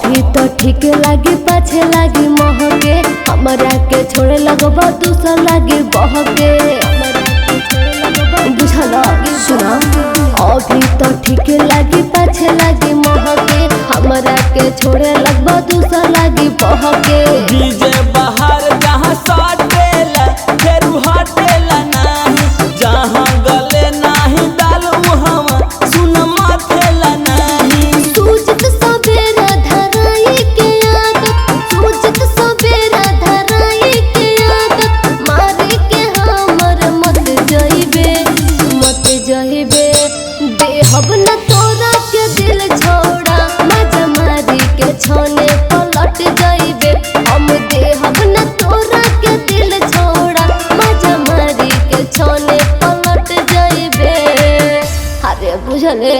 अभी तो ठीक लागी पाछे लागी महके हमरा के छोड़े लगबा दूसर लागी बहके बुझल सुना। अभी तो ठीक लागी पाछे लागी महके हमरा के छोड़े लगबा दूसर लागी बहके। डीजे बाहर जहाँ सटेला फेरू हटेला नाही, जहाँ गले नाही डालू हम सुन माथेला नहीं। सूझत सबेरा धराई के आदत, सूझत सबेरा धराई के आदत, मारे के हमर मत जइबे देहब न तोरा के दिल छोड़ा मजा मारी के छने पलट जइबे। हम देहब न तोरा के दिल छोड़ा मजा मारी के छने पलट जइबे। अरे बुझले।